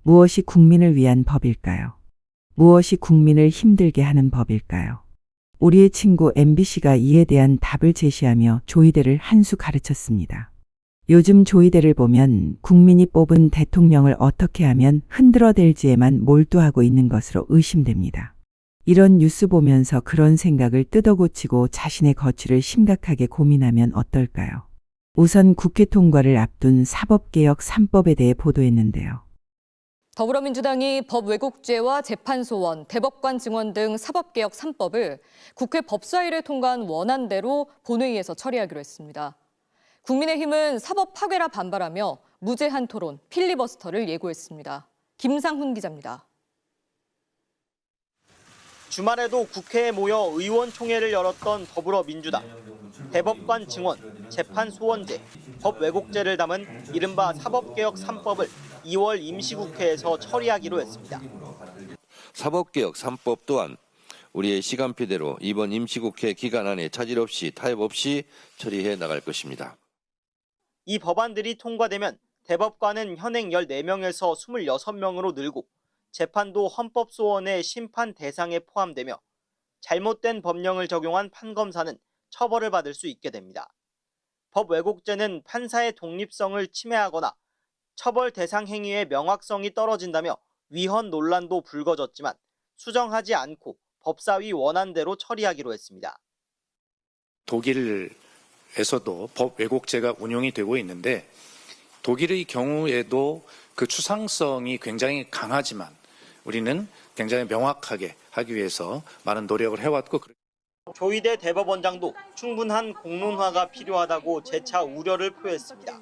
무엇이 국민을 위한 법일까요? 무엇이 국민을 힘들게 하는 법일까요? 우리의 친구 MBC가 이에 대한 답을 제시하며 조이대를 한 수 가르쳤습니다. 요즘 조이대를 보면 국민이 뽑은 대통령을 어떻게 하면 흔들어댈지에만 몰두하고 있는 것으로 의심됩니다. 이런 뉴스 보면서 그런 생각을 뜯어고치고 자신의 거취를 심각하게 고민하면 어떨까요? 우선 국회 통과를 앞둔 사법개혁 3법에 대해 보도했는데요. 더불어민주당이 법왜곡죄와 재판소원, 대법관 증원 등 사법개혁 3법을 국회 법사위를 통과한 원안대로 본회의에서 처리하기로 했습니다. 국민의힘은 사법 파괴라 반발하며 무제한 토론, 필리버스터를 예고했습니다. 김상훈 기자입니다. 주말에도 국회에 모여 의원총회를 열었던 더불어민주당. 대법관 증원, 재판소원제, 법왜곡죄를 담은 이른바 사법개혁 3법을 2월 임시국회에서 처리하기로 했습니다. 사법개혁 3법 또한 우리의 시간표대로 이번 임시국회 기간 안에 차질 없이 타협 없이 처리해 나갈 것입니다. 이 법안들이 통과되면 대법관은 현행 14명에서 26명으로 늘고 재판도 헌법소원의 심판 대상에 포함되며 잘못된 법령을 적용한 판검사는 처벌을 받을 수 있게 됩니다. 법왜곡죄는 판사의 독립성을 침해하거나 처벌 대상 행위의 명확성이 떨어진다며 위헌 논란도 불거졌지만 수정하지 않고 법사위 원안대로 처리하기로 했습니다. 독일에서도 법왜곡죄가 운용이 되고 있는데 독일의 경우에도 그 추상성이 굉장히 강하지만 우리는 굉장히 명확하게 하기 위해서 많은 노력을 해왔고 조이대 대법원장도 충분한 공론화가 필요하다고 재차 우려를 표했습니다.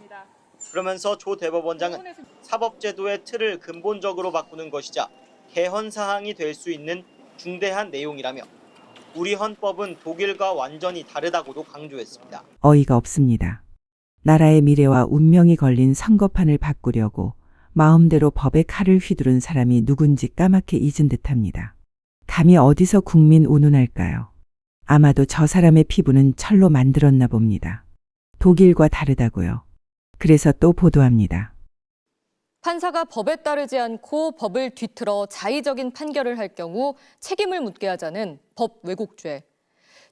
그러면서 조 대법원장은 사법제도의 틀을 근본적으로 바꾸는 것이자 개헌 사항이 될 수 있는 중대한 내용이라며 우리 헌법은 독일과 완전히 다르다고도 강조했습니다. 어이가 없습니다. 나라의 미래와 운명이 걸린 선거판을 바꾸려고 마음대로 법의 칼을 휘두른 사람이 누군지 까맣게 잊은 듯합니다. 감히 어디서 국민 운운할까요? 아마도 저 사람의 피부는 철로 만들었나 봅니다. 독일과 다르다고요. 그래서 또 보도합니다. 판사가 법에 따르지 않고 법을 뒤틀어 자의적인 판결을 할 경우 책임을 묻게 하자는 법왜곡죄.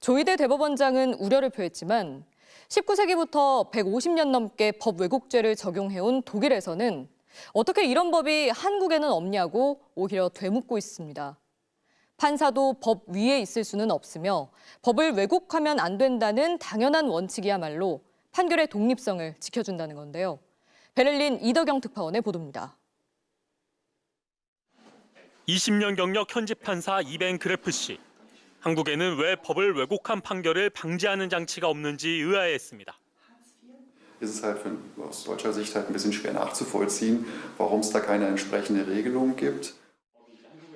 조이대 대법원장은 우려를 표했지만 19세기부터 150년 넘게 법왜곡죄를 적용해온 독일에서는 어떻게 이런 법이 한국에는 없냐고 오히려 되묻고 있습니다. 판사도 법 위에 있을 수는 없으며 법을 왜곡하면 안 된다는 당연한 원칙이야말로 판결의 독립성을 지켜준다는 건데요. 베를린 이덕영 특파원의 보도입니다. 20년 경력 현직 판사 이벤 그래프 씨. 한국에는 왜 법을 왜곡한 판결을 방지하는 장치가 없는지 의아해했습니다. Ist es halt aus deutscher Sicht halt ein bisschen schwer nachzuvollziehen, warum es da keine entsprechende Regelung gibt.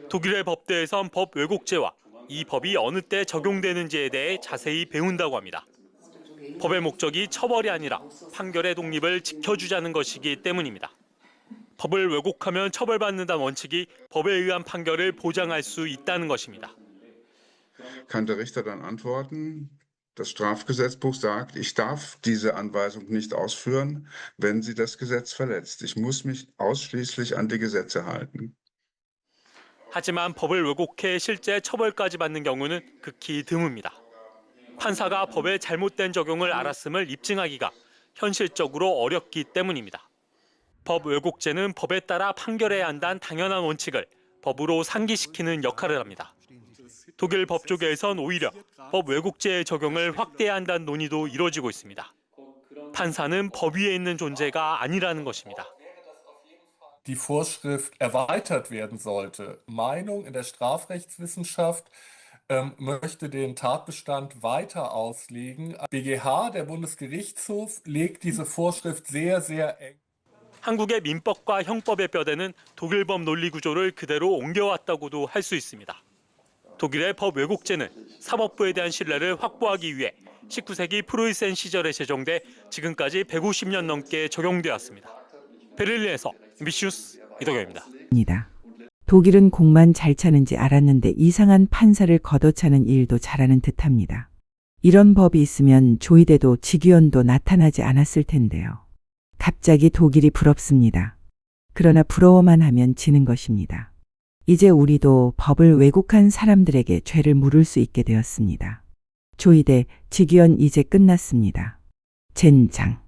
독일의 법대에선 법 왜곡죄와 이 법이 어느 때 적용되는지에 대해 자세히 배운다고 합니다. 법의 목적이 처벌이 아니라 판결의 독립을 지켜주자는 것이기 때문입니다. 법을 왜곡하면 처벌받는다는 원칙이 법에 의한 판결을 보장할 수 있다는 것입니다. Kann der Richter dann antworten? Das Strafgesetzbuch sagt, ich darf diese Anweisung nicht ausführen, wenn sie das Gesetz verletzt. Ich muss mich ausschließlich an die Gesetze halten. 하지만 법을 왜곡해 실제 처벌까지 받는 경우는 극히 드뭅니다. 판사가 법의 잘못된 적용을 알았음을 입증하기가 현실적으로 어렵기 때문입니다. 법 왜곡죄는 법에 따라 판결해야 한다는 당연한 원칙을 법으로 상기시키는 역할을 합니다. 독일 법조계에선 오히려 법 왜곡죄의 적용을 확대해야 한다는 논의도 이루어지고 있습니다. 판사는 법 위에 있는 존재가 아니라는 것입니다. Die Vorschrift erweitert werden sollte. Meinung in der Strafrechtswissenschaft möchte den Tatbestand weiter auslegen. BGH, der Bundesgerichtshof, legt diese Vorschrift sehr, sehr eng. 한국의 민법과 형법의 뼈대는 독일법 논리 구조를 그대로 옮겨왔다고도 할 수 있습니다. 독일의 법 왜곡죄는 사법부에 대한 신뢰를 확보하기 위해 19세기 프로이센 시절에 제정돼 지금까지 150년 넘게 적용되었습니다. 베를린에서 MBC 뉴스 이덕영입니다. 독일은 공만 잘 차는지 알았는데 이상한 판사를 걷어차는 일도 잘하는 듯합니다. 이런 법이 있으면 조이대도 직위원도 나타나지 않았을 텐데요. 갑자기 독일이 부럽습니다. 그러나 부러워만 하면 지는 것입니다. 이제 우리도 법을 왜곡한 사람들에게 죄를 물을 수 있게 되었습니다. 조이대 직위원 이제 끝났습니다. 젠장.